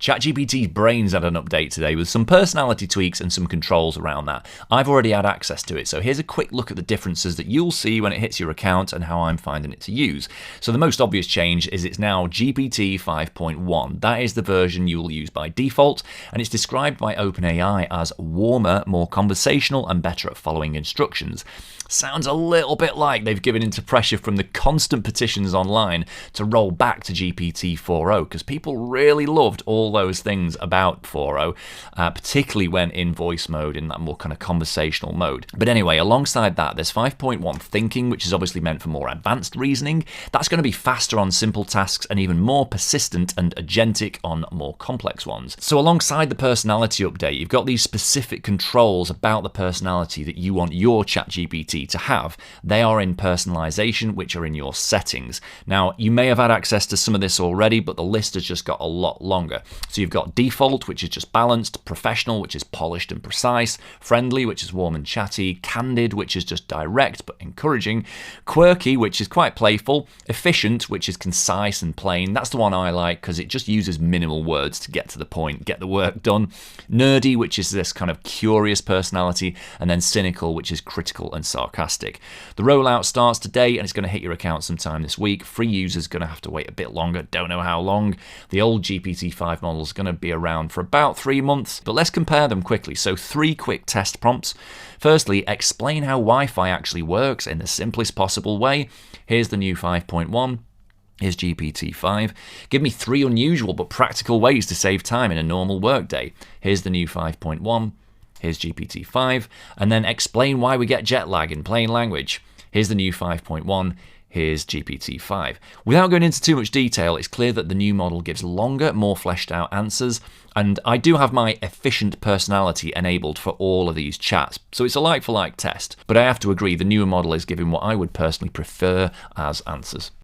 ChatGPT's brains had an update today with some personality tweaks and some controls around that. I've already had access to it, so here's a quick look at the differences that you'll see when it hits your account and how I'm finding it to use. So the most obvious change is it's now GPT 5.1. That is the version you will use by default, and it's described by OpenAI as warmer, more conversational, and better at following instructions. Sounds a little bit like they've given into pressure from the constant petitions online to roll back to GPT 4.0, because people really loved all those things about 4.0, particularly when in voice mode, in that more kind of conversational mode. But anyway, alongside that, there's 5.1 thinking, which is obviously meant for more advanced reasoning. That's going to be faster on simple tasks and even more persistent and agentic on more complex ones. So alongside the personality update, you've got these specific controls about the personality that you want your ChatGPT to have. They are in personalization, which are in your settings. Now, you may have had access to some of this already, but the list has just got a lot longer. So you've got default, which is just balanced, professional, which is polished and precise, friendly, which is warm and chatty, candid, which is just direct but encouraging, quirky, which is quite playful, efficient, which is concise and plain. That's the one I like because it just uses minimal words to get to the point, get the work done. Nerdy, which is this kind of curious personality, and then cynical, which is critical and sarcastic. The rollout starts today and it's going to hit your account sometime this week. Free users going to have to wait a bit longer, don't know how long. The old GPT-5 model is going to be around for about 3 months, but let's compare them quickly. So 3 quick test prompts. Firstly, explain how Wi-Fi actually works in the simplest possible way. Here's the new 5.1. Here's GPT-5. Give me 3 unusual but practical ways to save time in a normal workday. Here's the new 5.1. Here's GPT-5. And then explain why we get jet lag in plain language. Here's the new 5.1. Here's GPT-5. Without going into too much detail, it's clear that the new model gives longer, more fleshed out answers, and I do have my efficient personality enabled for all of these chats, so it's a like-for-like test. But I have to agree, the newer model is giving what I would personally prefer as answers.